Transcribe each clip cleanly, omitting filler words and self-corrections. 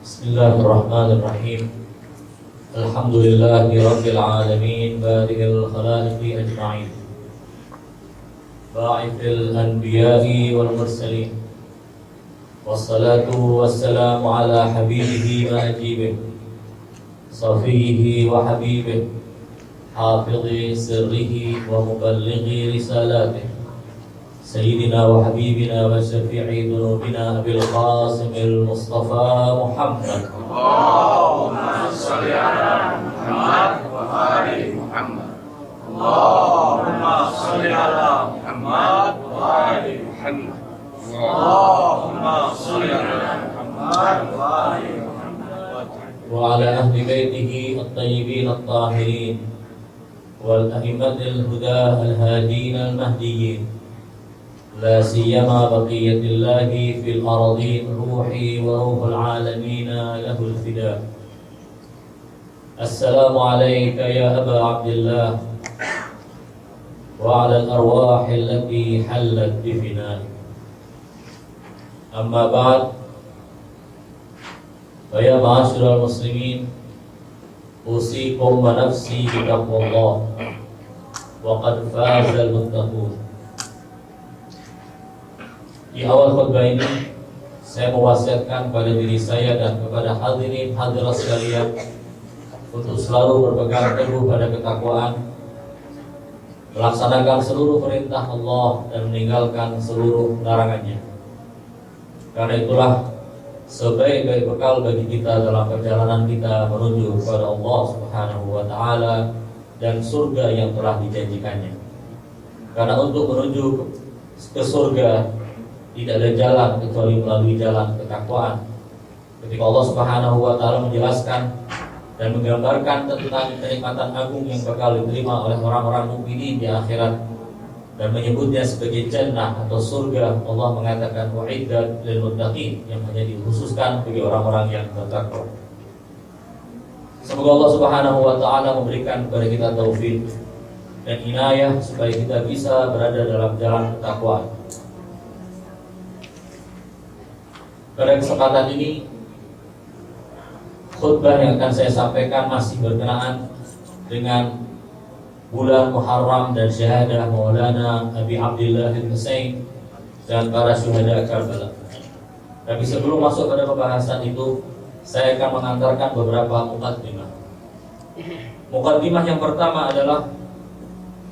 Bismillahirrahmanirrahim. Alhamdulillahi rabbil alamin, bari'il khalaiqi ajma'in, ba'ithil anbiya'i wal mursalin, wassalatu wassalamu ala habibihi wa najibih, safihi wa habibih, hafidhi sirrihi wa muballighi risalatih, سيدنا وحبيبنا وشفيع ذنوبنا أبي القاسم المصطفى محمد. اللهم صل على محمد وآل محمد. اللهم صل على محمد وآل محمد. اللهم صل على محمد وآل محمد وعلى أهل بيته الطيبين الطاهرين والأئمة الهدى الهادين المهديين، لا سيما بقية الله في الأراضين، روحي وروح العالمين له الفداء. السلام عليك يا أبا عبد الله وعلى الأرواح التي حلت بفنائك. أما بعد، فيا معاشر المسلمين، أوصيكم ونفسي بتقوى الله، وقد فاز المتقون. Di awal khutbah ini saya mewasiatkan kepada diri saya dan kepada hadirin hadirat sekalian untuk selalu berpegang teguh pada ketakwaan, melaksanakan seluruh perintah Allah dan meninggalkan seluruh larangannya. Karena itulah sebaik-baik bekal bagi kita dalam perjalanan kita menuju kepada Allah Subhanahu wa taala dan surga yang telah dijanjikannya. Karena untuk menuju ke surga tidak ada jalan kecuali melalui jalan ketakwaan. Ketika Allah Subhanahu wa taala menjelaskan dan menggambarkan tentang kenikmatan agung yang bakal diterima oleh orang-orang mukminin di akhirat dan menyebutnya sebagai jannah atau surga, Allah mengatakan wa'iddat lil muttaqin, yang hanya dikhususkan bagi orang-orang yang bertakwa. Semoga Allah Subhanahu wa taala memberikan kepada kita taufik dan inayah supaya kita bisa berada dalam jalan ketakwaan. Pada kesempatan ini, khutbah yang akan saya sampaikan masih berkenaan dengan bulan Muharram dan syahadah Maulana Abi Abdillah Al-Husain dan para syuhada Karbala. Tapi sebelum masuk pada pembahasan itu, saya akan mengantarkan beberapa mukaddimah. Mukaddimah yang pertama adalah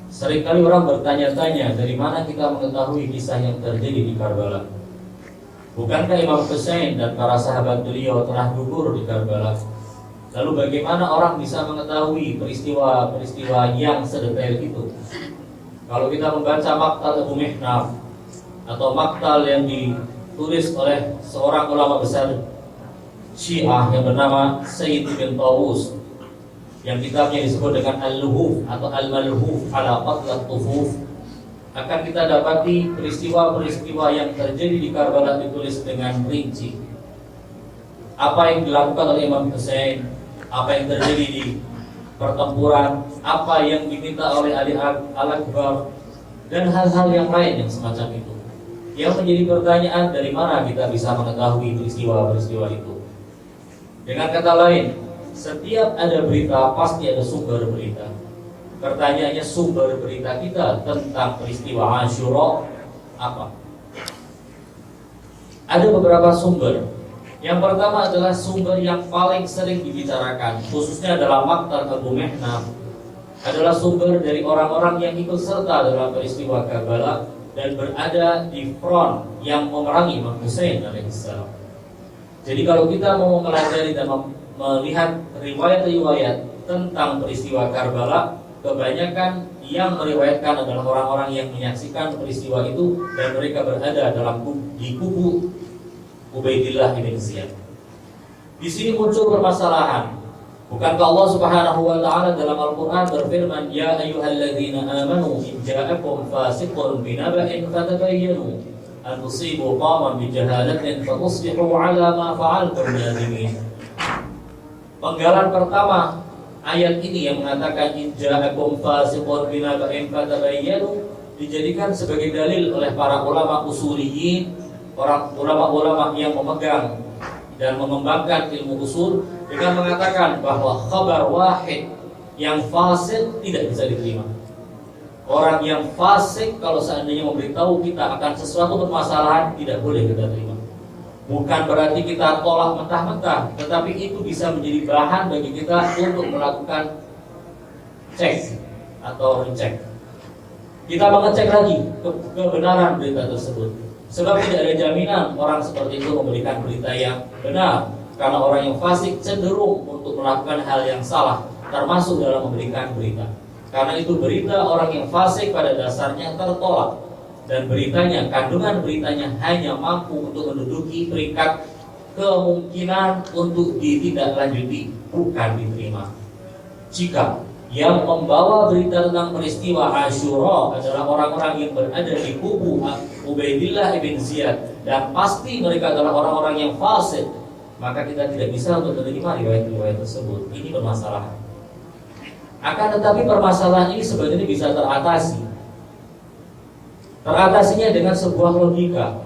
seringkali orang bertanya-tanya dari mana kita mengetahui kisah yang terjadi di Karbala. Bukankah Imam Husain dan para sahabat beliau telah gugur di Karbala? Lalu bagaimana orang bisa mengetahui peristiwa-peristiwa yang sedetail itu? Kalau kita membaca Maqtal Abu Mihnaf atau Maqtal yang ditulis oleh seorang ulama besar Syiah yang bernama Sayyid bin Tawus, yang kitabnya disebut dengan Al-Luhuf atau Al-Malhuf ala Qatlat Tufuf, akan kita dapati peristiwa-peristiwa yang terjadi di Karbala ditulis dengan rinci. Apa yang dilakukan oleh Imam Husain, apa yang terjadi di pertempuran, apa yang diminta oleh Ali Al-Akbar, dan hal-hal yang lain yang semacam itu. Yang menjadi pertanyaan, dari mana kita bisa mengetahui peristiwa-peristiwa itu? Dengan kata lain, setiap ada berita pasti ada sumber berita. Pertanyaannya, sumber berita kita tentang peristiwa Asyura apa? Ada beberapa sumber. Yang pertama adalah sumber yang paling sering dibicarakan, khususnya dalam Maqtal Abu Mihnaf, adalah sumber dari orang-orang yang ikut serta dalam peristiwa Karbala dan berada di front yang memerangi Imam Husain alaihissalam. Jadi kalau kita mau mempelajari dan melihat riwayat-riwayat tentang peristiwa Karbala, kebanyakan yang meriwayatkan adalah orang-orang yang menyaksikan peristiwa itu dan mereka berada di kubu Ubaidillah bin Ziyad. Di sini muncul permasalahan. Bukankah Allah Subhanahu wa taala dalam Al-Qur'an berfirman, "Ya ayyuhalladzina amanu in ja'akum fasiqun binaba'in fatabayyanu an tusibu qauman bijahalatin fatusbihu 'ala ma fa'altum nadimin." Penggalan pertama ayat ini yang mengatakan in ja'akum fasiqun binaba'in fatabayyanu dijadikan sebagai dalil oleh para ulama usuliyin, orang ulama-ulama yang memegang dan mengembangkan ilmu usul dengan mengatakan bahwa khabar wahid yang fasik tidak bisa diterima. Orang yang fasik kalau seandainya memberitahu kita akan sesuatu permasalahan tidak boleh kita terima. Bukan berarti kita tolak mentah-mentah, tetapi itu bisa menjadi bahan bagi kita untuk melakukan cek atau recheck. Kita mengecek lagi kebenaran berita tersebut. Sebab tidak ada jaminan orang seperti itu memberikan berita yang benar. Karena orang yang fasik cenderung untuk melakukan hal yang salah, termasuk dalam memberikan berita. Karena itu berita orang yang fasik pada dasarnya tertolak. Dan beritanya, kandungan beritanya hanya mampu untuk menduduki peringkat kemungkinan untuk ditindaklanjuti, bukan diterima. Jika yang membawa berita tentang peristiwa Asyura adalah orang-orang yang berada di kubu Ubaidillah ibn Ziyad, dan pasti mereka adalah orang-orang yang fasik, maka kita tidak bisa untuk menerima riwayat-riwayat tersebut. Ini permasalahan. Akan tetapi permasalahan ini sebenarnya bisa teratasi. Teratasinya dengan sebuah logika.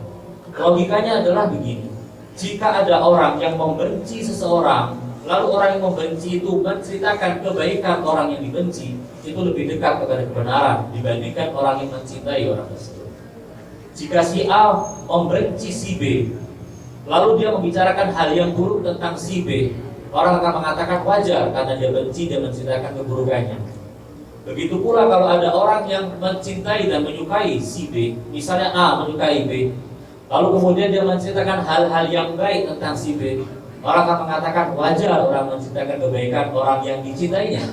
Logikanya adalah begini: jika ada orang yang membenci seseorang, lalu orang yang membenci itu menceritakan kebaikan orang yang dibenci, itu lebih dekat kepada kebenaran dibandingkan orang yang mencintai orang tersebut. Jika si A membenci si B, lalu dia membicarakan hal yang buruk tentang si B, orang akan mengatakan wajar karena dia benci dan menceritakan keburukannya. Begitu pula kalau ada orang yang mencintai dan menyukai si B, misalnya A menyukai B, lalu kemudian dia menceritakan hal-hal yang baik tentang si B, orang akan mengatakan wajar orang menceritakan kebaikan orang yang dicintainya.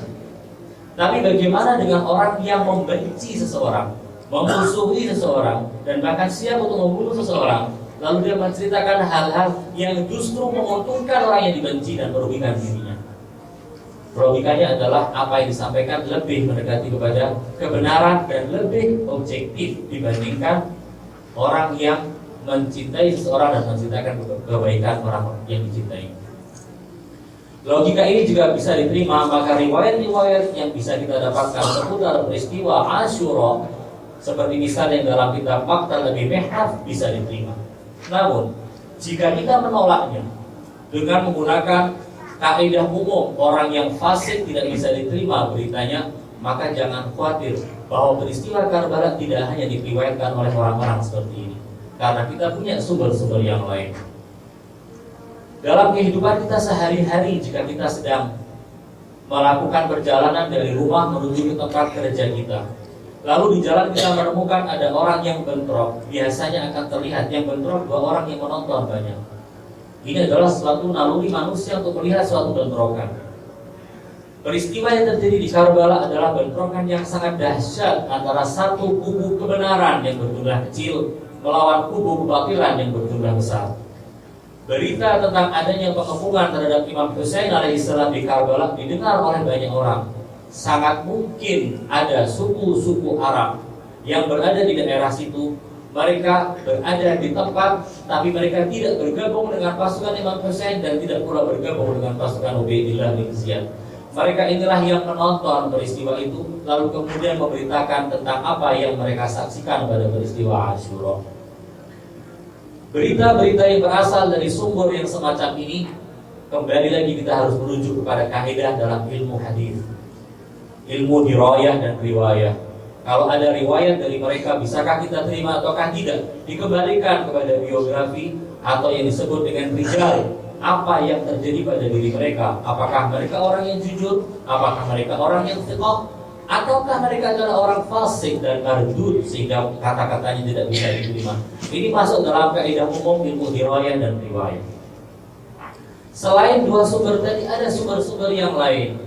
Tapi bagaimana dengan orang yang membenci seseorang, memusuhi seseorang, dan bahkan siap untuk membunuh seseorang, lalu dia menceritakan hal-hal yang justru menguntungkan orang yang dibenci dan merugikan dirinya? Logikanya adalah apa yang disampaikan lebih mendekati kepada kebenaran dan lebih objektif dibandingkan orang yang mencintai seseorang dan menceritakan kebaikan orang yang dicintai. Logika ini juga bisa diterima, maka riwayat-riwayat yang bisa kita dapatkan seputar peristiwa Asyura, seperti misalnya dalam kitab Maktal Abi Mihaf, bisa diterima. Namun, jika kita menolaknya dengan menggunakan kaidah umum orang yang fasik tidak bisa diterima beritanya, maka jangan khawatir bahwa peristiwa Karbala tidak hanya diriwayatkan oleh orang-orang seperti ini, karena kita punya sumber-sumber yang lain. Dalam kehidupan kita sehari-hari, jika kita sedang melakukan perjalanan dari rumah menuju ke tempat kerja kita, lalu di jalan kita menemukan ada orang yang bentrok, biasanya akan terlihat yang bentrok dua orang yang menonton banyak. Ini adalah suatu naluri manusia untuk melihat suatu bentrokan. Peristiwa yang terjadi di Karbala adalah bentrokan yang sangat dahsyat antara satu kubu kebenaran yang berjumlah kecil melawan kubu kebatilan yang berjumlah besar. Berita tentang adanya pengepungan terhadap Imam Husain alaihissalam di Karbala didengar oleh banyak orang. Sangat mungkin ada suku-suku Arab yang berada di daerah situ. Mereka berada di tempat, tapi mereka tidak bergabung dengan pasukan Imam Husain dan tidak pula bergabung dengan pasukan Ubaidillah bin Ziyad. Mereka inilah yang menonton peristiwa itu, lalu kemudian memberitakan tentang apa yang mereka saksikan pada peristiwa Asyura. Berita-berita yang berasal dari sumber yang semacam ini, kembali lagi kita harus merujuk kepada kaidah dalam ilmu hadis, ilmu dirayah dan riwayah. Kalau ada riwayat dari mereka, bisakah kita terima ataukah tidak? Dikembalikan kepada biografi atau yang disebut dengan rijal. Apa yang terjadi pada diri mereka? Apakah mereka orang yang jujur? Apakah mereka orang yang thiqah? Ataukah mereka adalah orang fasik dan mardud sehingga kata-katanya tidak bisa diterima? Ini masuk dalam kaidah umum ilmu dirayah dan riwayat. Selain dua sumber tadi, ada sumber-sumber yang lain,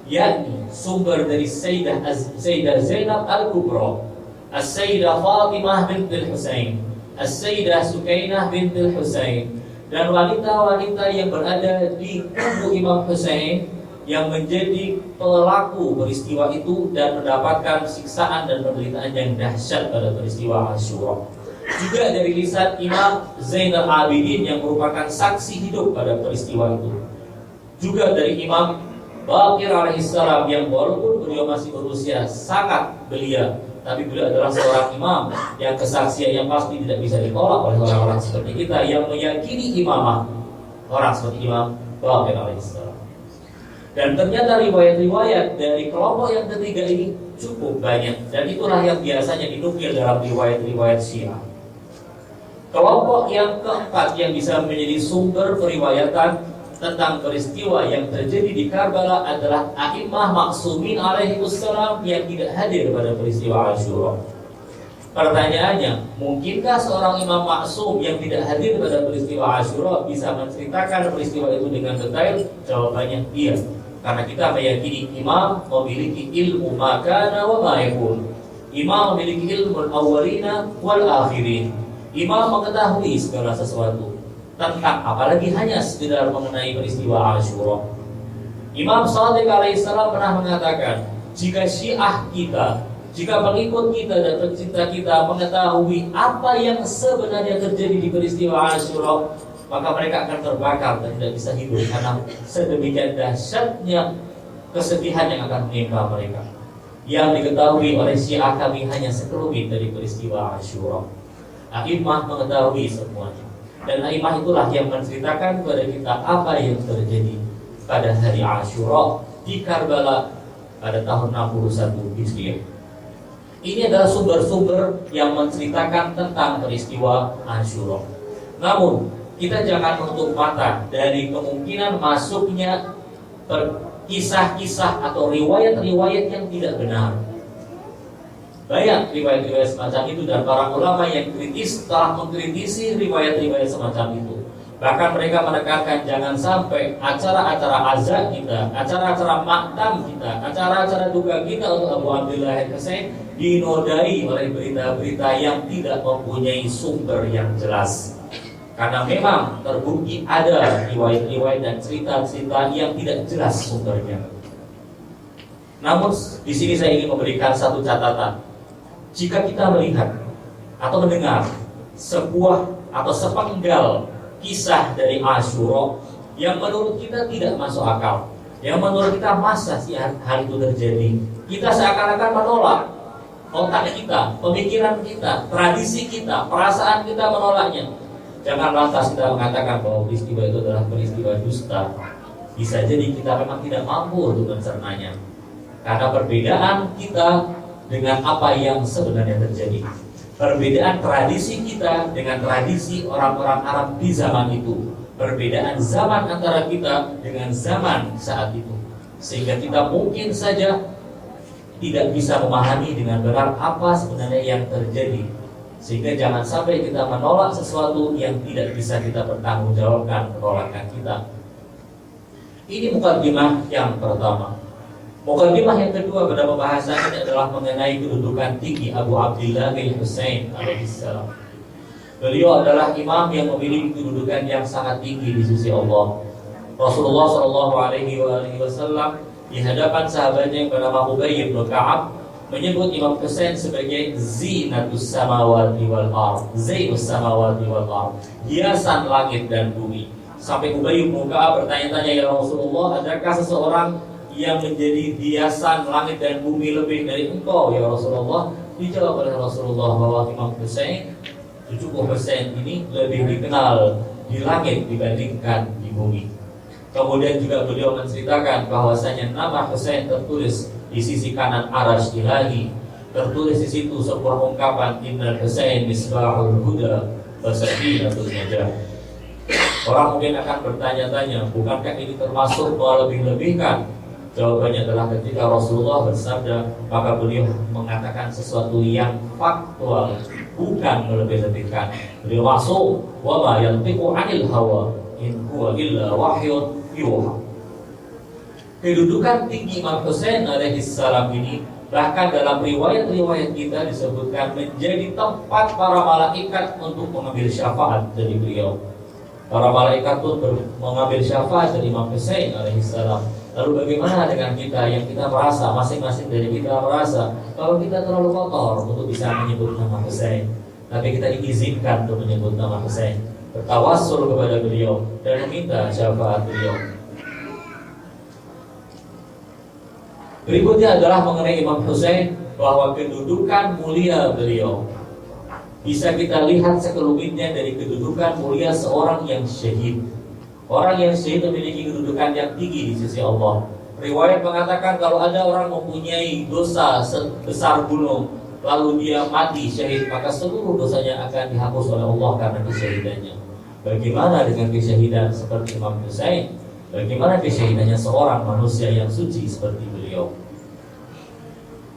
yakni sumber dari Sayyidah Zainab Al-Kubra, As-Sayyidah Fatimah bintul Husain, As-Sayyidah Sukainah bintul Husain, dan wanita-wanita yang berada di kubu Imam Husain yang menjadi pelaku peristiwa itu dan mendapatkan siksaan dan penderitaan yang dahsyat pada peristiwa Asyura. Juga dari lisan Imam Zainal Abidin yang merupakan saksi hidup pada peristiwa itu. Juga dari Imam Baqir alaihissalam yang walaupun beliau masih berusia sangat belia, tapi beliau adalah seorang imam yang kesaksian yang pasti tidak bisa ditolak oleh orang-orang seperti kita yang meyakini imamah orang seperti Imam Baqir alaihissalam. Dan ternyata riwayat-riwayat dari kelompok yang ketiga ini cukup banyak, dan itulah yang biasanya dinukil dalam riwayat-riwayat Syiah. Kelompok yang keempat yang bisa menjadi sumber periwayatan tentang peristiwa yang terjadi di Karbala adalah a'immah maksumin alaihimussalam yang tidak hadir pada peristiwa Asyura. Pertanyaannya, mungkinkah seorang imam maksum yang tidak hadir pada peristiwa Asyura bisa menceritakan peristiwa itu dengan detail? Jawabannya iya, karena kita meyakini imam memiliki ilmu makana wa ma yakun. Imam memiliki ilmu al-awwalina wal akhirin. Imam mengetahui segala sesuatu tentang, apalagi hanya sekedar mengenai peristiwa Asyura. Imam Shadiq alaihissalam pernah mengatakan, jika Syiah kita, jika pengikut kita dan pecinta kita mengetahui apa yang sebenarnya terjadi di peristiwa Asyura, maka mereka akan terbakar dan tidak bisa hidup, karena sedemikian dahsyatnya kesedihan yang akan menimpa mereka. Yang diketahui oleh Syiah kami hanya sekelumit dari peristiwa Asyura. A'immah mengetahui semuanya, dan a'immah itulah yang menceritakan kepada kita apa yang terjadi pada hari Asyura di Karbala pada tahun 61 Hijriah. Ini adalah sumber-sumber yang menceritakan tentang peristiwa Asyura. Namun, kita jangan menutup mata dari kemungkinan masuknya kisah-kisah atau riwayat-riwayat yang tidak benar. Banyak riwayat-riwayat semacam itu, dan para ulama yang kritis telah mengkritisi riwayat-riwayat semacam itu. Bahkan mereka menekankan jangan sampai acara-acara azan kita, acara-acara maktam kita, acara-acara duka kita untuk Abu Abdillah Al-Husain dinodai oleh berita-berita yang tidak mempunyai sumber yang jelas. Karena memang terbukti ada riwayat-riwayat dan cerita-cerita yang tidak jelas sumbernya. Namun di sini saya ingin memberikan satu catatan. Jika kita melihat atau mendengar sebuah atau sepenggal kisah dari Asyura yang menurut kita tidak masuk akal, yang menurut kita masa sih hal itu terjadi, kita seakan-akan menolak. Otak kita, pemikiran kita, tradisi kita, perasaan kita menolaknya. Jangan lantas kita mengatakan bahwa peristiwa itu adalah peristiwa dusta. Bisa jadi kita memang tidak mampu untuk mencernanya, karena perbedaan kita dengan apa yang sebenarnya terjadi. Perbedaan tradisi kita dengan tradisi orang-orang Arab di zaman itu. Perbedaan zaman antara kita dengan zaman saat itu. Sehingga kita mungkin saja tidak bisa memahami dengan benar apa sebenarnya yang terjadi. Sehingga jangan sampai kita menolak sesuatu yang tidak bisa kita pertanggungjawabkan penolakan kita. Ini mukaddimah yang pertama. Mukaddimah yang kedua pada pembahasan ini adalah mengenai kedudukan tinggi Abu Abdillah Al-Husain alaihissalam. Beliau adalah imam yang memiliki kedudukan yang sangat tinggi di sisi Allah. Rasulullah SAW di hadapan sahabatnya yang bernama Ubay bin Ka'ab menyebut Imam Husain sebagai zinatus samawati wal ardh, zainus samawati wal ardh, hiasan langit dan bumi. Sampai Ubay bin Ka'ab bertanya-tanya, ya Rasulullah, adakah seseorang yang menjadi hiasan langit dan bumi lebih dari engkau ya Rasulullah? Dijawab oleh Rasulullah bahwa Imam Husain, cucu Husain ini lebih dikenal di langit dibandingkan di bumi. Kemudian juga beliau menceritakan bahwasanya nama Husain tertulis di sisi kanan arasy ilahi. Tertulis di situ sebuah ungkapan, Innal Husain misbahul huda wa sakinatul najah. Orang mungkin akan bertanya-tanya, bukankah ini termasuk melebih-lebihkan? Jawabannya adalah ketika Rasulullah bersabda, maka beliau mengatakan sesuatu yang faktual, bukan melebih-lebihkan. Beliau masuk, wa ma yantiqu 'anil hawa in huwa illa wahyun yuha. Kedudukan tinggi Imam Husain alaihissalam ini bahkan dalam riwayat-riwayat kita disebutkan menjadi tempat para malaikat untuk mengambil syafaat dari beliau. Para malaikat pun mengambil syafaat dari Imam Husain alaihissalam. Lalu bagaimana dengan kita yang kita merasa, masing-masing dari kita merasa bahwa kita terlalu kotor untuk bisa menyebut nama Husain, tapi kita diizinkan untuk menyebut nama Husain, bertawassul kepada beliau dan meminta syafaat beliau. Berikutnya adalah mengenai Imam Husain, bahwa kedudukan mulia beliau bisa kita lihat sekelumitnya dari kedudukan mulia seorang yang syahid. Orang yang syahid memiliki kedudukan yang tinggi di sisi Allah. Riwayat mengatakan kalau ada orang mempunyai dosa sebesar gunung, lalu dia mati syahid, maka seluruh dosanya akan dihapus oleh Allah karena kesyahidannya. Bagaimana dengan kesyahidan seperti Imam Husain? Bagaimana kesyahidannya seorang manusia yang suci seperti beliau?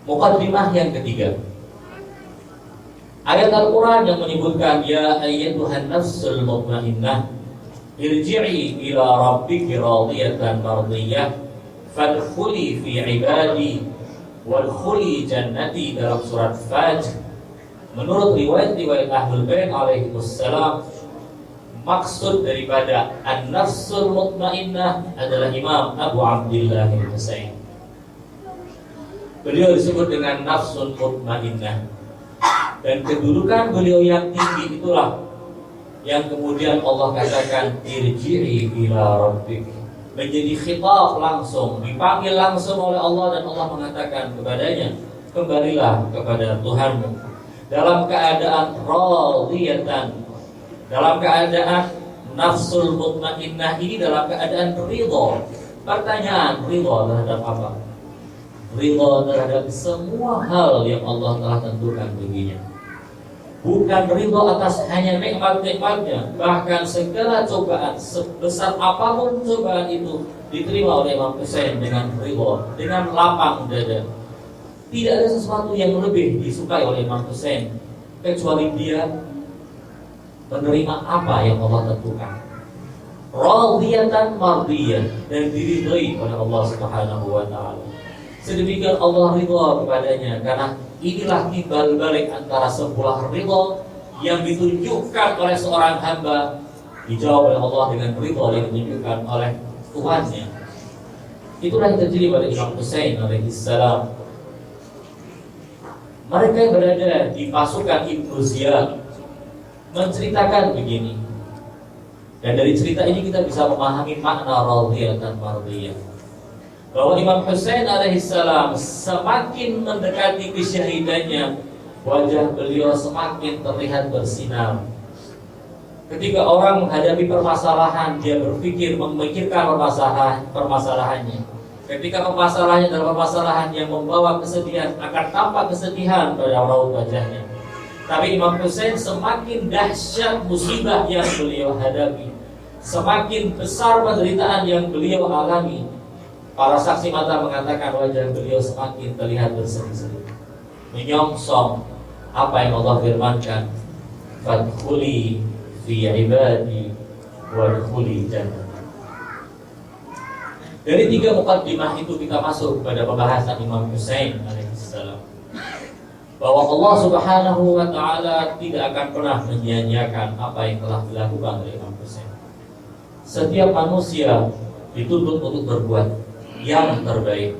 Muqaddimah yang ketiga, ayat Al-Quran yang menyebutkan ya ayyatuhan nafsul mutmainnah irji'i ila rabbiki radiyatan mardiyah fadkhuli fi ibadi wadkhuli jannati dalam surat Fajr. Menurut riwayat Ahlul Bait alaihi wassalam, maksud daripada an-nafsul mutmainnah adalah Imam Abu Abdillah al-Husain. Beliau disebut dengan nafsul mutmainnah, dan kedudukan beliau yang tinggi itulah yang kemudian Allah katakan irji'i ila rabbik, menjadi khitab langsung, dipanggil langsung oleh Allah, dan Allah mengatakan kepadanya, kembalilah kepada Tuhanmu dalam keadaan radiyatan, dalam keadaan nafsul mutmainnah ini dalam keadaan ridha. Pertanyaan, ridha terhadap apa? Ridha terhadap semua hal yang Allah telah tentukan baginya. Bukan ridha atas hanya nikmat-nikmatnya, bahkan segala cobaan sebesar apapun cobaan itu diterima oleh Imam Husain dengan ridha, dengan lapang dada. Tidak ada sesuatu yang lebih disukai oleh Imam Husain kecuali dia menerima apa yang Allah tentukan. Radiyatan mardiyah, dan diridhai oleh Allah Subhanahu wa taala. Sedemikian Allah ridha kepadanya, karena inilah timbal balik antara sebuah ridha yang ditunjukkan oleh seorang hamba dijawab oleh Allah dengan ridha yang ditunjukkan oleh Tuhannya. Itulah yang terjadi pada Imam Husain alaihi salam. Mereka yang berada di pasukan Ibnu Ziyad menceritakan begini, dan dari cerita ini kita bisa memahami makna radiyatan mardiyah, bahwa Imam Husain alaihissalam semakin mendekati kesyahidannya, wajah beliau semakin terlihat bersinar. Ketika orang menghadapi permasalahan, dia berpikir memikirkan permasalahannya. Ketika permasalahannya adalah permasalahan yang membawa kesedihan, akan tampak kesedihan pada raut wajahnya. Tapi Imam Husain semakin dahsyat musibah yang beliau hadapi, semakin besar penderitaan yang beliau alami, para saksi mata mengatakan wajah beliau semakin terlihat berseri-seri, menyongsong apa yang Allah firmankan, fadkhuli fi ibadi wadkhuli jannah. Dari tiga muqaddimah itu kita masuk pada pembahasan Imam Husain alaihissalam, bahwa Allah Subhanahu wa taala tidak akan pernah menyia-nyiakan apa yang telah dilakukan oleh Imam Husain. Setiap manusia dituntut untuk berbuat yang terbaik.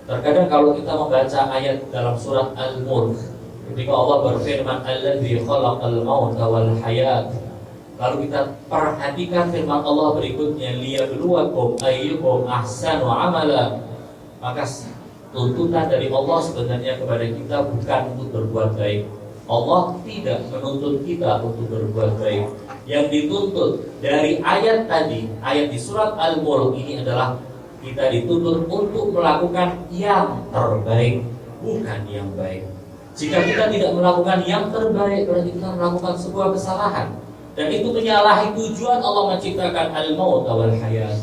Terkadang kalau kita membaca ayat dalam surat Al-Mulk, ketika Allah berfirman alladzi khalaqal mauta wal hayat, lalu kita perhatikan firman Allah berikutnya liyabluwakum ayyukum ahsanu amala, maka tuntutan dari Allah sebenarnya kepada kita bukan untuk berbuat baik. Allah tidak menuntut kita untuk berbuat baik. Yang dituntut dari ayat tadi, ayat di surat Al-Mulk ini adalah kita dituntut untuk melakukan yang terbaik, bukan yang baik. Jika kita tidak melakukan yang terbaik, berarti kita melakukan sebuah kesalahan, dan itu menyalahi tujuan Allah menciptakan al-maut wal hayat.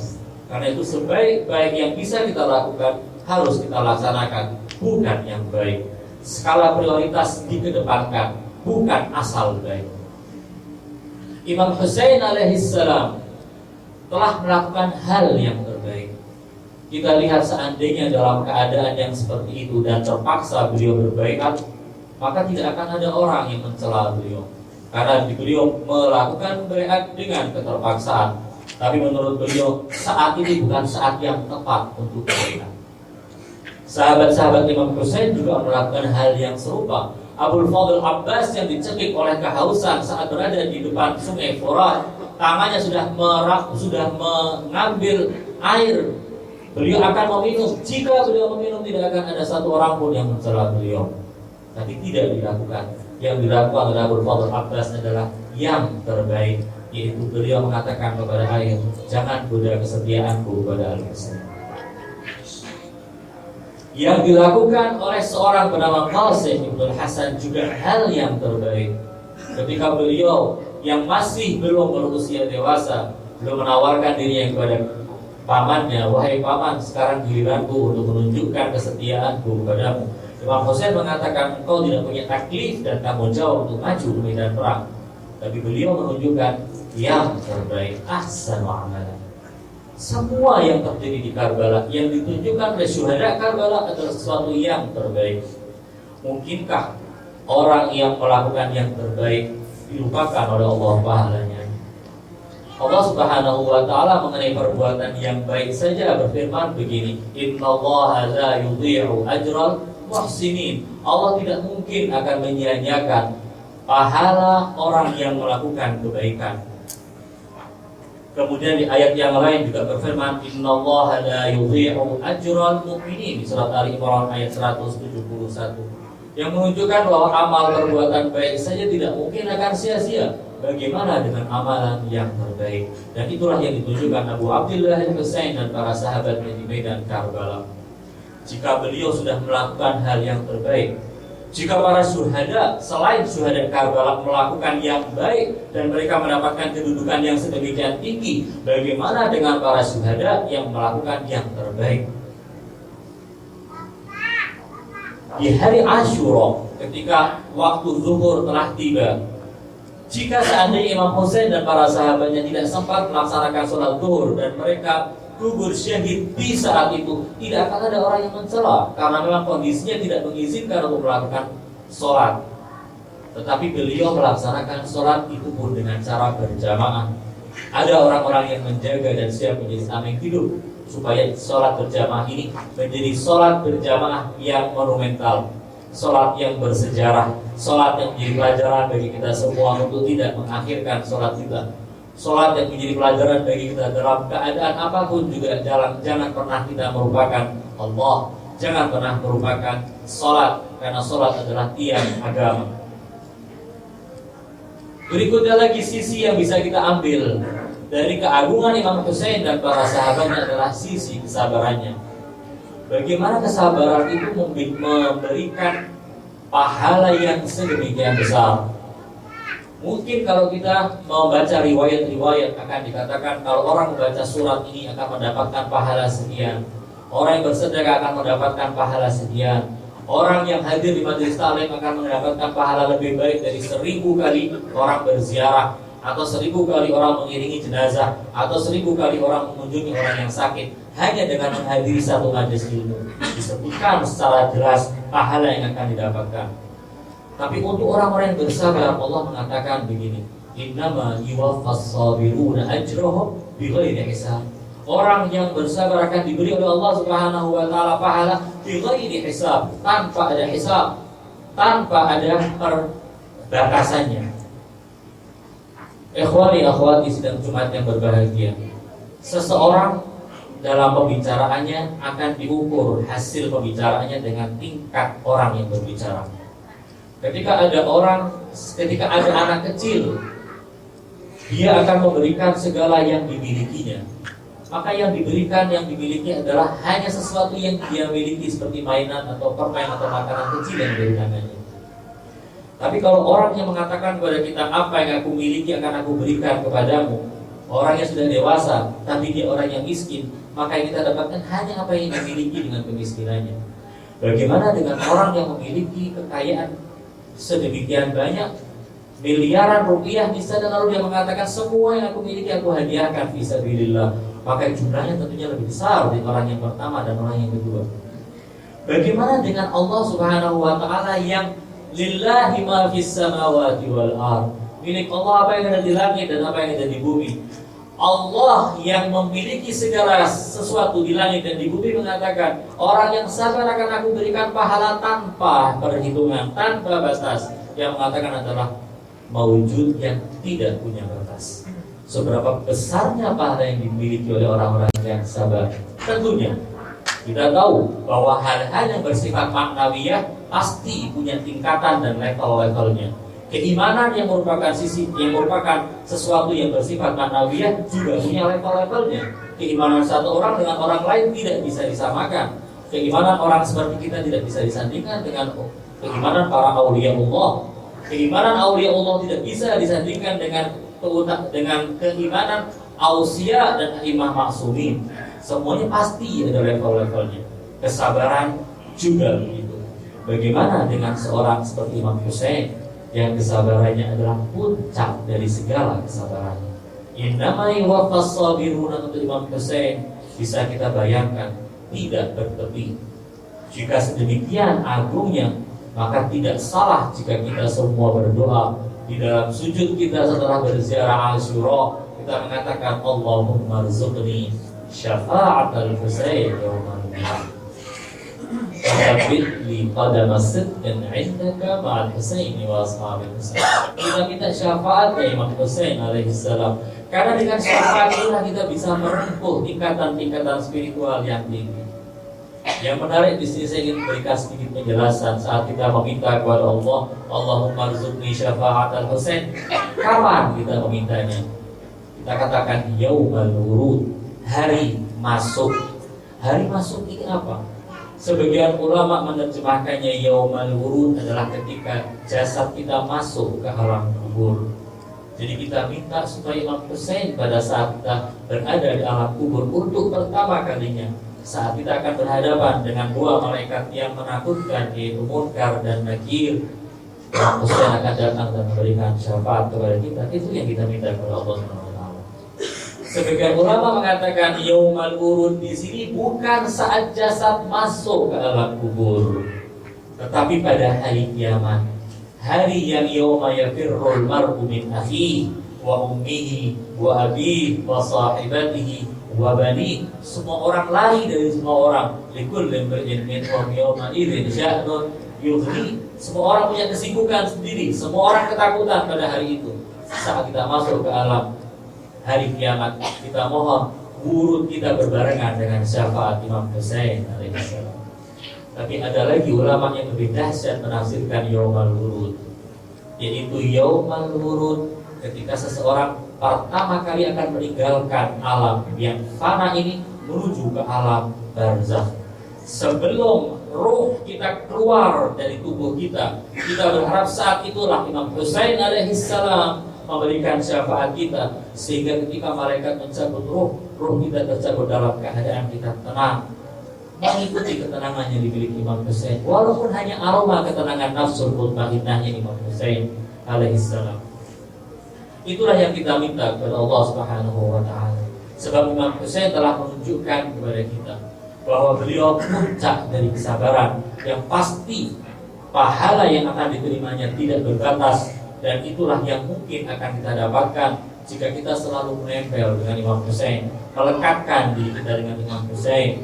Karena itu sebaik-baik yang bisa kita lakukan harus kita laksanakan, bukan yang baik. Skala prioritas dikedepankan, bukan asal baik. Imam Husain alaihissalam telah melakukan hal yang terbaik. Kita lihat seandainya dalam keadaan yang seperti itu dan terpaksa beliau berbaikat, maka tidak akan ada orang yang mencela beliau, karena beliau melakukan baiat dengan keterpaksaan. Tapi menurut beliau saat ini bukan saat yang tepat untuk baiat. Sahabat-sahabat Imam Husain juga melakukan hal yang serupa. Abul Fadl Abbas yang dicekik oleh kehausan saat berada di depan sungai Furat, tangannya sudah mengambil air. Beliau akan meminum. Jika beliau meminum, tidak akan ada satu orang pun yang mencela beliau. Tapi tidak dilakukan. Yang dilakukan oleh Abul Fadl Abbas adalah yang terbaik. yaitu beliau mengatakan kepada air, jangan goda kesetiaanku kepada Al-Husain. Yang dilakukan oleh seorang bernama Qasim Ibnul Hasan juga hal yang terbaik. Ketika beliau yang masih belum berusia dewasa, belum menawarkan dirinya kepada pamannya, wahai paman, sekarang giliranku untuk menunjukkan kesetiaanku kepadamu. Imam Husain mengatakan, engkau tidak punya taklif dan tanggung jawab untuk maju ke medan perang. Tapi beliau menunjukkan yang terbaik, ahsanu amalan. Semua yang terjadi di Karbala, yang ditunjukkan oleh syuhada Karbala adalah sesuatu yang terbaik. Mungkinkah orang yang melakukan yang terbaik dilupakan oleh Allah pahalanya? Allah Subhanahu wa ta'ala mengenai perbuatan yang baik saja berfirman begini, innallaha la yudhi'u ajral muhsinin. Allah tidak mungkin akan menyia-nyiakan pahala orang yang melakukan kebaikan. Kemudian di ayat yang lain juga berfirman, innallaha la yudhi'u ajral mu'minin, di surat Ali Imran ayat 171, yang menunjukkan bahwa amal perbuatan baik saja tidak mungkin akan sia-sia. Bagaimana dengan amalan yang terbaik? Dan itulah yang ditunjukkan Abu Abdullah Al-Husain dan para sahabatnya di medan Karbala. Jika beliau sudah melakukan hal yang terbaik, jika para syuhada selain syuhada Karbala melakukan yang baik dan mereka mendapatkan kedudukan yang sedemikian tinggi, bagaimana dengan para syuhada yang melakukan yang terbaik? Di hari Asyura, ketika waktu zuhur telah tiba, jika seandainya Imam Husain dan para sahabatnya tidak sempat melaksanakan sholat zuhur dan mereka gugur syahid di saat itu, tidak akan ada orang yang mencela karena memang kondisinya tidak mengizinkan untuk melakukan sholat. Tetapi beliau melaksanakan sholat itu pun dengan cara berjamaah. Ada orang-orang yang menjaga dan siap menjadi tameng hidup supaya sholat berjamaah ini menjadi sholat berjamaah yang monumental, sholat yang bersejarah, sholat yang menjadi pelajaran bagi kita semua untuk tidak mengakhirkan sholat kita, sholat yang menjadi pelajaran bagi kita dalam keadaan apapun juga. Jangan pernah kita merupakan Allah, jangan pernah merupakan sholat, karena sholat adalah tiang agama. Berikutnya lagi sisi yang bisa kita ambil dari keagungan Imam Husain dan para sahabatnya adalah sisi kesabarannya. Bagaimana kesabaran itu memberikan pahala yang sedemikian besar. Mungkin kalau kita membaca riwayat-riwayat akan dikatakan kalau orang membaca surat ini akan mendapatkan pahala sekian, orang yang bersedekah akan mendapatkan pahala sekian, orang yang hadir di majelis taklim akan mendapatkan pahala lebih baik dari 1000 kali orang berziarah, atau 1000 kali orang mengiringi jenazah, atau 1000 kali orang mengunjungi orang yang sakit. Hanya dengan menghadiri satu majelis ilmu disebutkan secara jelas pahala yang akan didapatkan. Tapi untuk orang-orang yang bersabar, Allah mengatakan begini, innama yuwaffas sabiruna ajrahum bighairi hisab. Orang yang bersabar akan diberi oleh Allah Subhanahu wa taala pahala bighairi hisab, tanpa ada hisab, tanpa ada perbatasannya. Ikhwani akhwati sidang Jumat yang berbahagia, seseorang dalam pembicaraannya akan diukur hasil pembicaraannya dengan tingkat orang yang berbicara. Ketika ada anak kecil, dia akan memberikan segala yang dimilikinya. Maka yang dimiliki adalah hanya sesuatu yang dia miliki, seperti mainan atau permen atau makanan kecil yang dari tangannya. Tapi kalau orang yang mengatakan kepada kita, apa yang aku miliki akan aku berikan kepadamu, orang yang sudah dewasa tapi dia orang yang miskin, maka yang kita dapatkan hanya apa yang dimiliki dengan kemiskinannya. Bagaimana dengan orang yang memiliki kekayaan sedemikian banyak, miliaran rupiah misalnya, lalu dia mengatakan semua yang aku miliki aku hadiahkan fisabilillah, maka jumlahnya tentunya lebih besar dari orang yang pertama dan orang yang kedua. Bagaimana dengan Allah Subhanahu wa taala yang lillahi ma fis samawati wal ard, milik Allah apa yang ada di langit dan apa yang ada di bumi. Allah yang memiliki segala sesuatu di langit dan di bumi mengatakan, orang yang sabar akan aku berikan pahala tanpa perhitungan, tanpa batas. Yang mengatakan adalah mawujud yang tidak punya batas. Seberapa besarnya pahala yang dimiliki oleh orang-orang yang sabar? Tentunya kita tahu bahwa hal-hal yang bersifat maknawiyah pasti punya tingkatan dan level-levelnya. Keimanan yang merupakan sesuatu yang bersifat maknawiyah juga punya level-levelnya. Keimanan satu orang dengan orang lain tidak bisa disamakan. Keimanan orang seperti kita tidak bisa disandingkan dengan keimanan para aulia Allah. Keimanan aulia Allah tidak bisa disandingkan dengan keimanan ausia dan imam maksumin. Semuanya pasti ada level-levelnya. Kesabaran juga begitu. Bagaimana dengan seorang seperti Imam Husain yang kesabarannya adalah puncak dari segala kesabarannya. Innama yuwaffas sabiruna, untuk Imam Husain bisa kita bayangkan tidak bertepi. Jika sedemikian agungnya, maka tidak salah jika kita semua berdoa di dalam sujud kita setelah berziarah Asyura, kita mengatakan Allahumma rzuqni syafa'atal Husain yaumal qiyamah. Tsabbit li qadama sidqin 'indaka ma'al Husaini wa ashabil Husain. Kita minta syafaat dari Imam Husain alaihi salam. Karena dengan syafaat itulah kita bisa menempuh tingkatan-tingkatan spiritual yang tinggi. Yang menarik di sini saya ingin berikan sedikit penjelasan saat kita meminta kepada Allah, Allahumma rzuqni syafa'atal Husain. Kapan kita memintanya? Kita katakan yaumal wurud, hari masuk. Hari masuk ini apa? Sebagian ulama menerjemahkannya yaumal wurud adalah ketika jasad kita masuk ke alam kubur. Jadi kita minta supaya Imam Husain pada saat kita berada di alam kubur untuk pertama kalinya, saat kita akan berhadapan dengan dua malaikat yang menakutkan, yaitu Munkar dan Nakir, Imam Husain akan datang dan memberikan syafaat kepada kita. Itu yang kita minta kepada Allah SWT. Sebagian ulama mengatakan yaumal wurud di sini bukan saat jasad masuk ke alam kubur, tetapi pada hari kiamat, hari yang yauma yafirrul mar'u min akhihi wa ummihi wa abihi wa sahibatihi wa bani. Semua orang lari dari semua orang. Likulli imri'in minhum yawma idzin sya'nun yughni. Semua orang punya kesibukan sendiri. Semua orang ketakutan pada hari itu. Saat kita masuk ke alam hari kiamat, kita mohon wurud kita berbarengan dengan syafaat Imam Husain alaihissalam. Tapi ada lagi ulama yang lebih dahsyat menafsirkan yaumal wurud, yaitu yaumal wurud ketika seseorang pertama kali akan meninggalkan alam yang fana ini menuju ke alam barzakh. Sebelum ruh kita keluar dari tubuh kita, kita berharap saat itulah Imam Husain alaihissalam memberikan syafaat kita, sehingga ketika malaikat mencabut ruh kita tercabut dalam keadaan kita tenang, mengikuti ketenangan yang dimiliki Imam Husain, walaupun hanya aroma ketenangan nafsul mutmainnahnya Imam Husain alaihissalam. Itulah yang kita minta kepada Allah Subhanahu wa taala. Sebab Imam Husain telah menunjukkan kepada kita bahwa beliau puncak dari kesabaran yang pasti pahala yang akan diterimanya tidak berbatas, dan itulah yang mungkin akan kita dapatkan jika kita selalu menempel dengan Imam Husain, melekatkan diri kita dengan Imam Husain.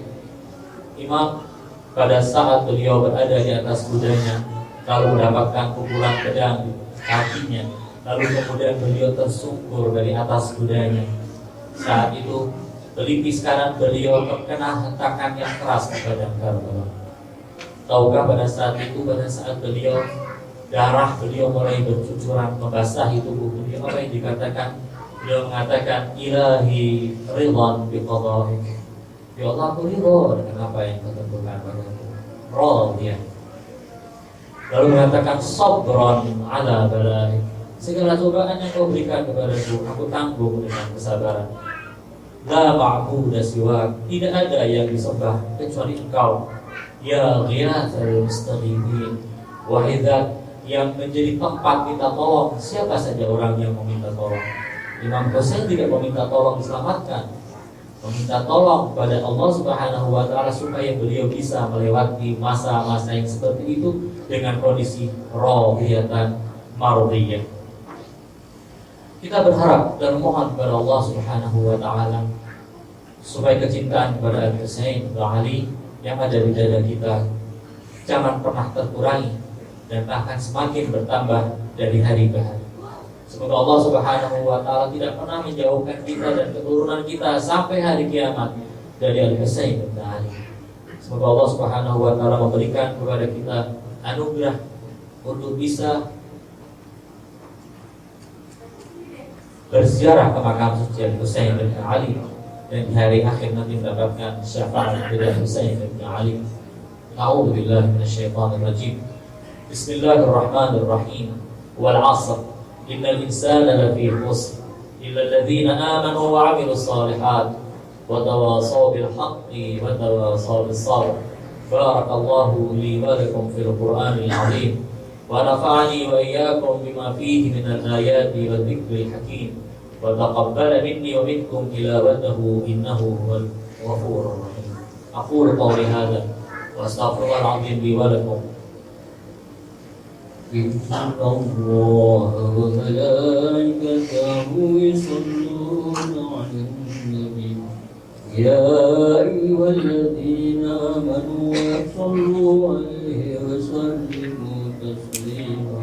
Imam pada saat beliau berada di atas kudanya, lalu mendapatkan pukulan pedang di kakinya, lalu kemudian beliau tersungkur dari atas kudanya. Saat itu pelipis kanan beliau terkena hentakan yang keras di padang Karbala. Tahukah pada saat itu, pada saat darah beliau mulai bercucuran membasahi tubuh beliau, apa yang dikatakan? Beliau mengatakan, Ilahi ridwan biqada'ik. Ya Allah, aku ridho dengan apa yang kau tentukan padaku. Radiyah. Lalu mengatakan, sabran ala balaik. Segala cobaan yang kau berikan kepadaku, aku tanggung dengan kesabaran. La ma'budu siwak, tidak ada yang disembah kecuali Engkau. Ya ghiyathal mustaghiithin, wahai Zat yang menjadi tempat minta tolong siapa saja orang yang meminta tolong. Imam Husain tidak meminta tolong diselamatkan, meminta tolong kepada Allah Subhanahu wa taala supaya beliau bisa melewati masa-masa yang seperti itu dengan kondisi radiyatan mardiyah. Kita berharap dan mohon kepada Allah Subhanahu wa taala supaya kecintaan kepada Al-Husain bin Ali yang ada di dada kita jangan pernah terkurangi dan bahkan semakin bertambah dari hari ke hari. Semoga Allah Subhanahu wa taala tidak pernah menjauhkan kita dan keturunan kita sampai hari kiamat dari Al-Husain bin Ali. Semoga Allah Subhanahu wa taala memberikan kepada kita anugerah untuk bisa berziarah ke makam suci Husain bin Ali, dan di hari akhir nanti mendapatkan syafaat dari Husain bin Ali. A'udzubillahi minasyaitonir rajim. Bismillahirrahmanirrahim. Wal 'ashr. Innal insana lafi khusr illa alladhina amanu wa 'amilus shalihat wa tawasaw bil haqqi wa tawasaw bis sabr. Barakallahu li wa lakum fil Qur'anil 'azim. ونفعني وإياكم بما فيه من الآيات والذكر الحكيم وتقبل مني ومنكم تلاوته إنه هو الغفور الرحيم. أقول قولي هذا وأستغفر الله العظيم لي ولكم. إن الله وملائكته يصلون على النبي يا أيها الذين آمنوا صلوا عليه وسلموا تسليما.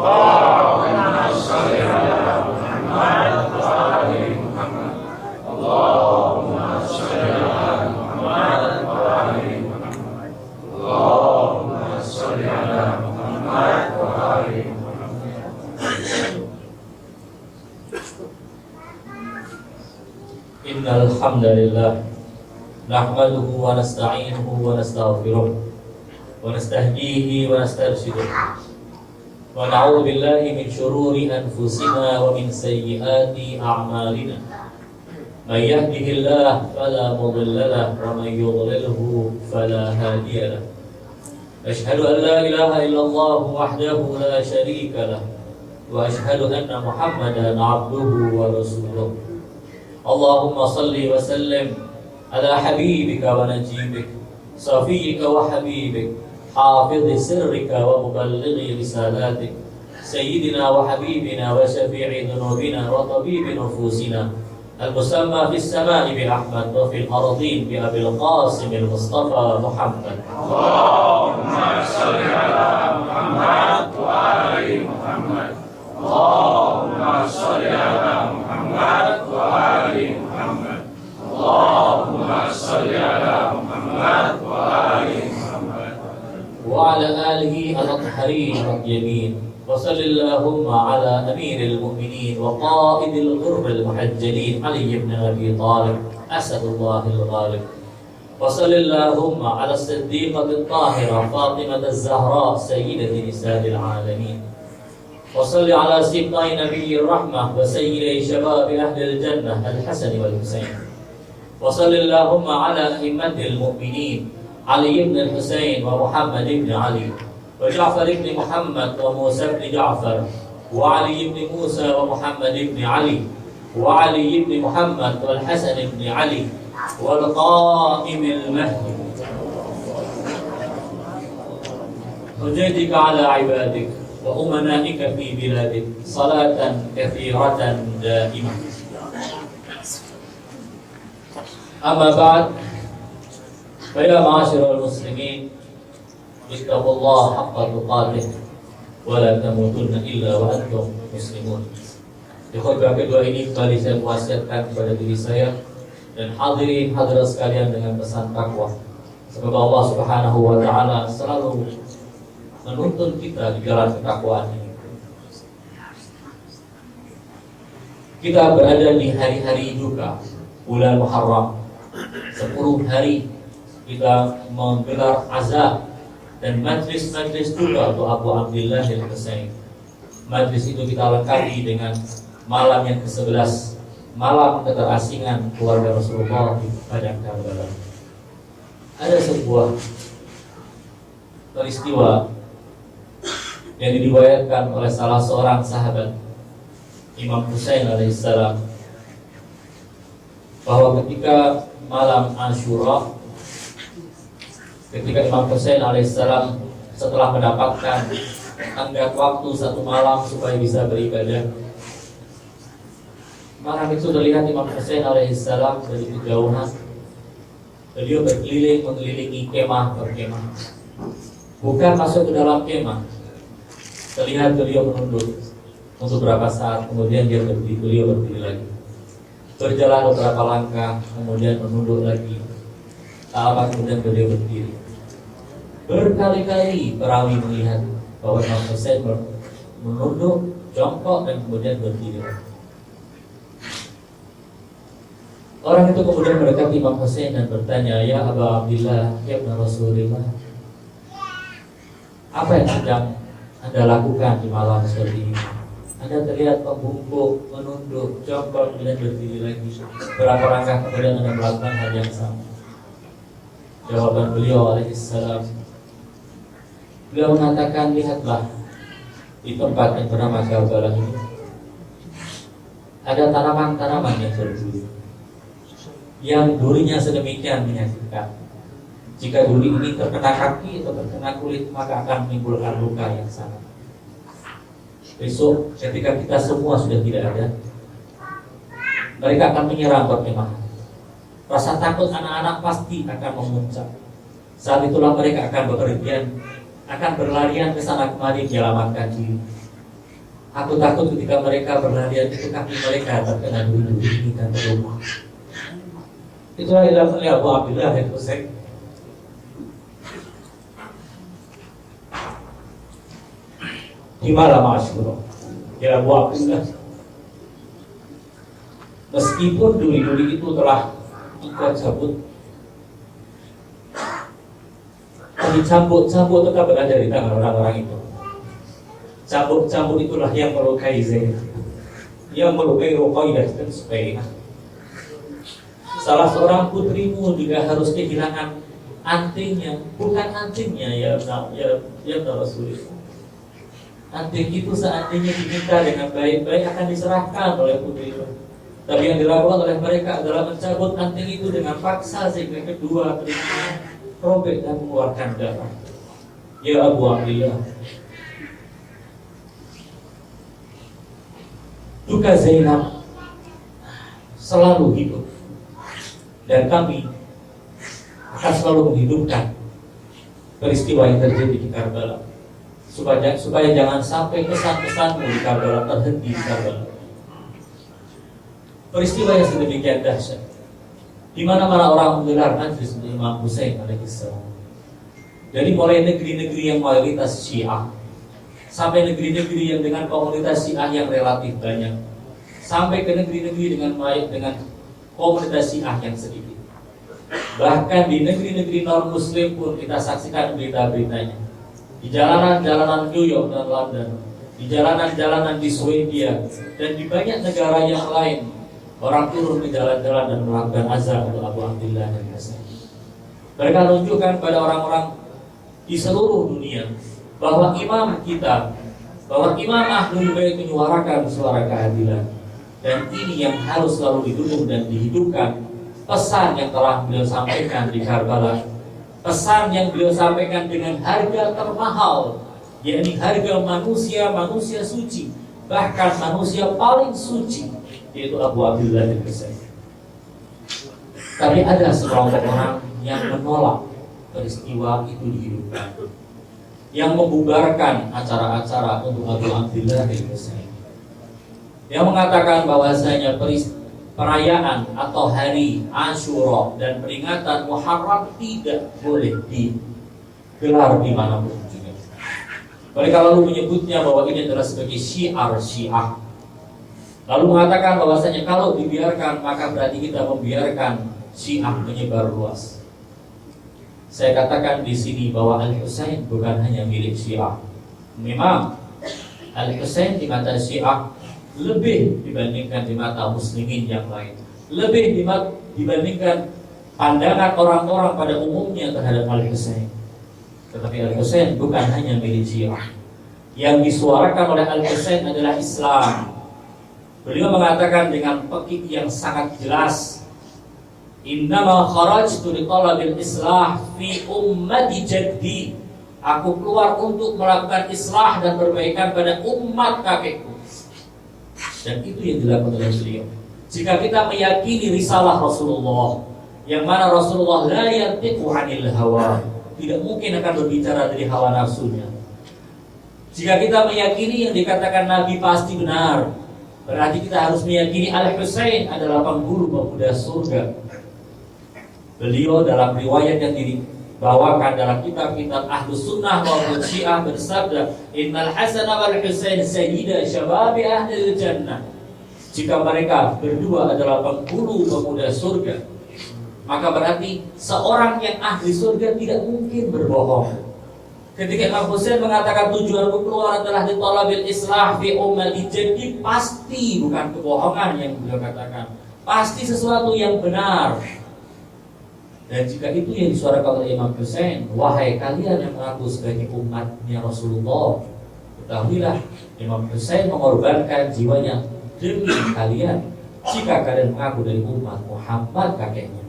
اللهم صل على محمد وآل محمد. اللهم صل على محمد وآل محمد. اللهم صل على محمد وآل محمد. إن الحمد لله نحمده ونستعينه ونستغفره ونستهديه ونسترشده ونعوذ بالله من شرور أنفسنا ومن سيئات أعمالنا. من يهده الله فلا مضل له ومن يضلله فلا هادي له. أشهد أن لا إله إلا الله وحده لا شريك له وأشهد أن محمدا عبده ورسوله. اللهم صل وسلم على حبيبك ونجيبك صفيك وحبيبك حافظ سرك ومبلغ رسالاتك سيدنا وحبيبنا وشفيع ذنوبنا وطبيب نفوسنا المسمى في السماء بأحمد وفي الأرضين بأبي القاسم المصطفى محمد. اللهم صل على محمد وآل محمد. اللهم صل على محمد وآل محمد. اللهم صل على محمد وآل محمد وعلى آله الأطهرين الطيبين. وصل اللهم على أمير المؤمنين وقائد الغر المحجلين علي بن أبي طالب أسد الله الغالب. وصل اللهم على الصديقة الطاهرة فاطمة الزهراء سيدة نساء العالمين. وصل على سبطي نبي الرحمة وسيدي شباب أهل الجنة الحسن والحسين. وصل اللهم على أئمة المؤمنين علي بن الحسين ومحمد بن علي وجعفر بن محمد وموسى بن جعفر وعلي بن موسى ومحمد بن علي وعلي بن محمد والحسن بن علي والقائم المهدي حجتك على عبادك وأمنائك في بلادك صلاة كثيرة دائمة. أما بعد فيا معاشر المسلمين اتقوا الله حق تقاته ولا تموتن إلا وأنتم مسلمون. Di khutbah kedua ini kembali saya mewasiatkan kepada diri saya dan hadirin hadirat sekalian dengan pesan takwa. Semoga Allah Subhanahu wa taala selalu menuntun kita di jalan ketakwaan ini. Kita berada di hari-hari duka bulan Muharram. 10 hari kita menggelar azab dan majlis-majlis duka untuk Abu Abdillah al-Husain. Majlis itu kita lengkapi dengan malam yang ke-11, malam keterasingan keluarga Rasulullah di padang Karbala. Ada sebuah peristiwa yang diriwayatkan oleh salah seorang sahabat Imam Husain alaihissalam, bahwa ketika malam Ashura, ketika Imam Husain alaihissalam setelah mendapatkan tenggat waktu 1 malam supaya bisa beribadah, malam itu terlihat Imam Husain alaihissalam dari kejauhan. Beliau berkeliling mengelilingi kemah per kemah, bukan masuk ke dalam kemah. Terlihat beliau menunduk untuk beberapa saat, kemudian beliau berdiri lagi, berjalan beberapa langkah, kemudian menunduk lagi. Lama kemudian beliau berdiri. Berkali-kali perawi melihat bahwa Imam Husain menunduk, jongkok, dan kemudian berdiri. Orang itu kemudian mendekati Imam Husain dan bertanya, "Ya Aba Abdillah, ya Ibn Rasulillah, apa yang sedang Anda lakukan di malam seperti ini? Anda terlihat membungkuk, menunduk, coba kemudian berdiri lagi. Berapa langkah kemudian Anda melakukan hal yang sama?" Jawaban beliau alaihissalam, beliau mengatakan, "Lihatlah, di tempat yang bernama Karbala ini ada tanaman-tanaman yang berduri, yang durinya sedemikian menyakitkan. Jika duri ini terkena kaki atau terkena kulit, maka akan menimbulkan luka yang sangat. Besok ketika kita semua sudah tidak ada, mereka akan menyerang perkemahan. Rasa takut anak-anak pasti akan memuncak. Saat itulah mereka akan bepergian, akan berlarian ke sana kemari menyelamatkan diri. Aku takut ketika mereka berlarian itu kaki mereka terkena duri ini dan terluka." Itulah yang dilakukan oleh Abu Abdillah Al-Husain. Di malam Asyura, ya Abu Abdillah, meskipun duri-duri itu telah engkau cabut, cambuk-cambuk tetap berada di tangan orang-orang itu. Cambuk-cambuk itulah yang melukai Zainab, yang melukai Ruqayyah dan Subainah. Salah seorang putrimu juga harus kehilangan antingnya, bukan antingnya ya Rasulullah. Anting itu seandainya diminta dengan baik-baik akan diserahkan oleh putrimu. Tapi yang dilakukan oleh mereka adalah mencabut anting itu dengan paksa sehingga kedua telinganya robek dan mengeluarkan darah. Ya Abu Abdillah, duka Zainab selalu hidup, dan kami akan selalu menghidupkan peristiwa yang terjadi di Karbala supaya jangan sampai pesan-pesanmu di Karbala terhenti di Karbala. Peristiwa yang sedemikian dahsyat, di mana-mana orang menggelar majlis untuk Imam Husain alaihissalam. Dari mulai negeri-negeri yang mayoritas Syiah sampai negeri-negeri yang dengan komunitas Syiah yang relatif banyak, sampai ke negeri-negeri dengan komunitas Syiah yang sedikit. Bahkan di negeri-negeri non-Muslim pun kita saksikan berita-beritanya. Di jalanan-jalanan New York dan London, di jalanan-jalanan di Swedia, dan di banyak negara yang lain, orang turun ke jalan-jalan dan melakukan azan untuk Abu Abdillah dan Husain. Mereka menunjukkan pada orang-orang di seluruh dunia bahwa imam kita, bahwa Imam Ahlul Bait menyuarakan suara keadilan, dan ini yang harus selalu didukung dan dihidupkan. Pesan yang telah beliau sampaikan di Karbala, pesan yang beliau sampaikan dengan harga termahal, yakni harga manusia suci, bahkan manusia paling suci, yaitu Abu Abdillah bin Husain. Tapi ada sekelompok orang yang menolak peristiwa itu dihidupkan, yang membubarkan acara-acara untuk Abu Abdillah bin Husain, yang mengatakan bahwasanya perayaan atau hari Asyura dan peringatan Muharram tidak boleh digelar di manapun juga. Mereka lalu menyebutnya bahwa ini adalah sebagai syiar Syiah. Lalu mengatakan bahwasanya kalau dibiarkan maka berarti kita membiarkan Syiah menyebar luas. Saya katakan di sini bahwa Al-Husain bukan hanya milik Syiah. Memang Al-Husain di mata Syiah lebih dibandingkan di mata muslimin yang lain, lebih dibandingkan pandangan orang-orang pada umumnya terhadap Al-Husain. Tetapi Al-Husain bukan hanya milik Syiah. Yang disuarakan oleh Al-Husain adalah Islam. Beliau mengatakan dengan pekik yang sangat jelas, "Innama kharajtu li talabil islah fi ummati jaddi." Aku keluar untuk melakukan islah dan perbaikan pada umat kakekku. Dan itu yang dilakukan oleh beliau. Jika kita meyakini risalah Rasulullah, yang mana Rasulullah la yantiqu 'anil hawa, tidak mungkin akan berbicara dari hawa nafsunya. Jika kita meyakini yang dikatakan Nabi pasti benar, berarti kita harus meyakini Al-Husain adalah penghulu pemuda surga. Beliau dalam riwayat yang dibawakan dalam kitab-kitab Ahlus Sunnah maupun Syiah bersabda, "Innal Hasan wal Husain sayyida syababi ahlil jannah." Jika mereka berdua adalah penghulu pemuda surga, maka berarti seorang yang ahli surga tidak mungkin berbohong. Ketika Imam Husain mengatakan tujuanku keluar adalah ditolabil islah fi ummati, jadi pasti bukan kebohongan yang beliau katakan, pasti sesuatu yang benar. Dan jika itu yang disuarakan oleh Imam Husain, wahai kalian yang mengaku sebagai umatnya Rasulullah, ketahuilah Imam Husain mengorbankan jiwanya demi kalian. Jika kalian mengaku dari umat Muhammad kakeknya,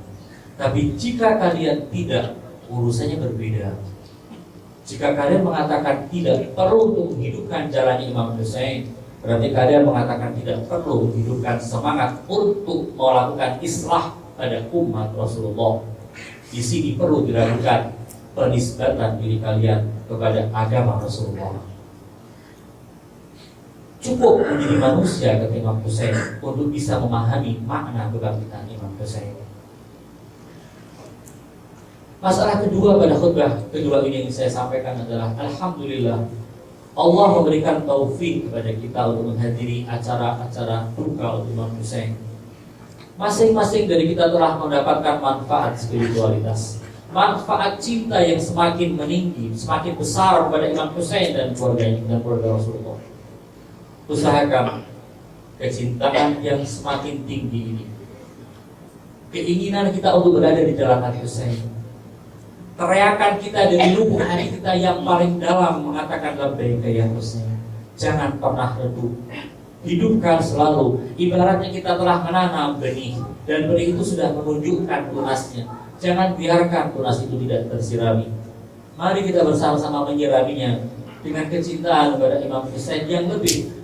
tapi jika kalian tidak, urusannya berbeda. Jika kalian mengatakan tidak perlu untuk menghidupkan jalannya Imam Husain, berarti kalian mengatakan tidak perlu menghidupkan semangat untuk melakukan islah pada umat Rasulullah. Di sini perlu dilakukan penisbatan diri kalian kepada agama Rasulullah. Cukup menjadi manusia kata Imam Husain untuk bisa memahami makna kebangkitan Imam Husain. Masalah kedua pada khutbah kedua ini yang saya sampaikan adalah alhamdulillah Allah memberikan taufik kepada kita untuk menghadiri acara-acara duka untuk Imam Husain. Masing-masing dari kita telah mendapatkan manfaat spiritualitas, manfaat cinta yang semakin meninggi, semakin besar kepada Imam Husain dan keluarganya dan keluarga Rasulullah. Usahakan kecintaan yang semakin tinggi ini, keinginan kita untuk berada di jalan Husain, teriakan kita dari lubuk hati kita yang paling dalam mengatakan labbaika ya Husain, jangan pernah redup. Hidupkan selalu. Ibaratnya kita telah menanam benih, dan benih itu sudah menunjukkan tunasnya. Jangan biarkan tunas itu tidak tersirami. Mari kita bersama-sama menyiraminya dengan kecintaan kepada Imam Husain yang lebih,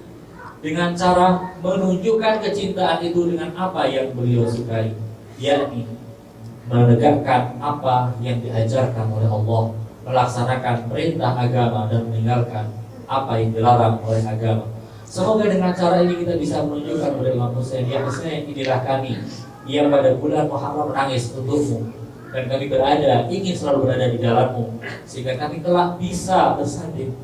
dengan cara menunjukkan kecintaan itu dengan apa yang beliau sukai, yakni menegakkan apa yang diajarkan oleh Allah, melaksanakan perintah agama dan meninggalkan apa yang dilarang oleh agama. Semoga dengan cara ini kita bisa menunjukkan kepada Imam Husain, ya Husain, inilah kami yang pada bulan Muharram menangis untukmu, dan kami berada, ingin selalu berada di dalammu, sehingga kami telah bisa bersanding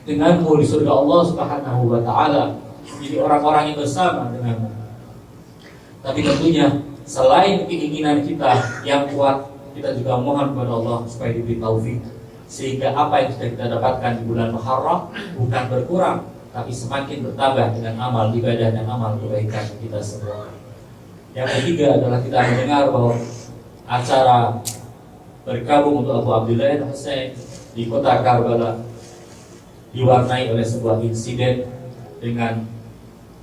denganmu di surga Allah Subhanahu wa Ta'ala, jadi orang-orang yang bersama denganmu. Tapi tentunya selain keinginan kita yang kuat, kita juga mohon kepada Allah supaya diberi taufik, sehingga apa yang sudah kita dapatkan di bulan Muharram bukan berkurang, tapi semakin bertambah dengan amal ibadah dan amal kebaikan kita semua. Yang ketiga adalah kita mendengar bahwa acara berkabung untuk Abu Abdullah Husain di kota Karbala diwarnai oleh sebuah insiden dengan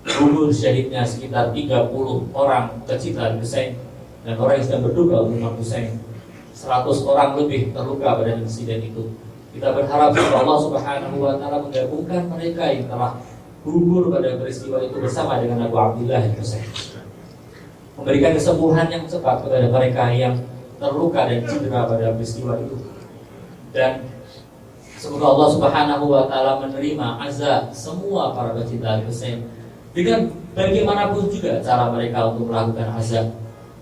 gugur syahidnya sekitar 30 orang pecinta Husain, dan orang yang sedang berduka untuk Imam Husain. 100 orang lebih terluka pada insiden itu. Kita berharap semoga Allah Subhanahu wa Ta'ala menggabungkan mereka yang telah gugur pada peristiwa itu bersama dengan Abu Abdullah Husain, memberikan kesembuhan yang cepat kepada mereka yang terluka dan cedera pada peristiwa itu, dan semoga Allah Subhanahu wa Ta'ala menerima azab semua para pecinta Husain dengan bagaimanapun juga cara mereka untuk melakukan azab.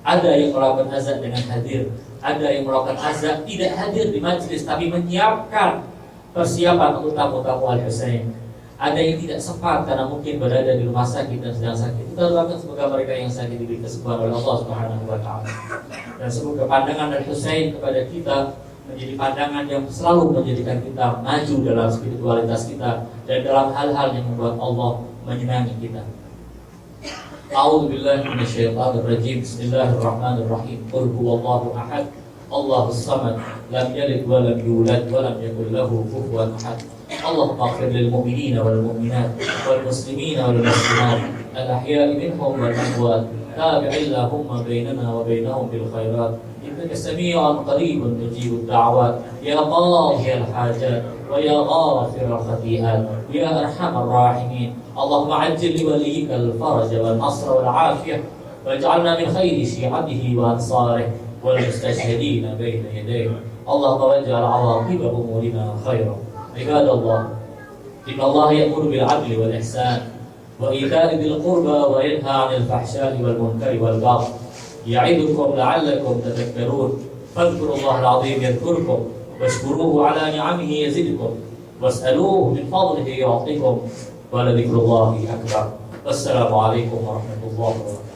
Ada yang melakukan azab dengan hadir, ada yang melakukan azab tidak hadir di majelis tapi menyiapkan persiapan untuk tamu-tamu Al-Husain. Ada yang tidak sempat karena mungkin berada di rumah sakit dan sedang sakit. Kita doakan semoga mereka yang sakit diberi kesembuhan oleh Allah Subhanahu wa Ta'ala. Dan semoga pandangan Al-Husain kepada kita menjadi pandangan yang selalu menjadikan kita maju dalam spiritualitas kita dan dalam hal-hal yang membuat Allah menyenangi kita. A'udzu billahi minasyaitonir rajim. Bismillahirrahmanirrahim. Qul huwallahu ahad, Allahus samad, lam yalid wa lam yulad wa lam yakul lahu kufuwan ahad. Allahumma ighfir lil mu'minina wal mu'minat wal muslimina wal muslimat al ahya'i minhum wal amwat. Tabi'il lahumma bainana wa bainahum bil khairat. Innaka samii'un qariibun mujibud da'awat. Ya qadhiyal hajat wa ya ghafirul khati'at ya arhamar rahimin. Allahumma ajil li waliyikal faraj wal nasr wal afiyah waj'alna min khairi syi'atihi wa ansarihi wal mustashhidina baina yadayhi. Allahumma waj'al 'awaqiba umurina khairan. Ibadallah, inna Allah ya'muru bil 'adli wal ihsan wa ita'i dzil qurba wa yanha 'anil fahsya'i wal munkari wal baghi ya'idukum la'allakum tadhakkarun. Fadhkurullaha al-'azim yadhkurkum washkuruhu 'ala ni'amihi yazidkum was'aluhu min fadlihi yu'tikum wa la dzikrullahi akbar. Wassalamualaikum warahmatullahi wabarakatuh.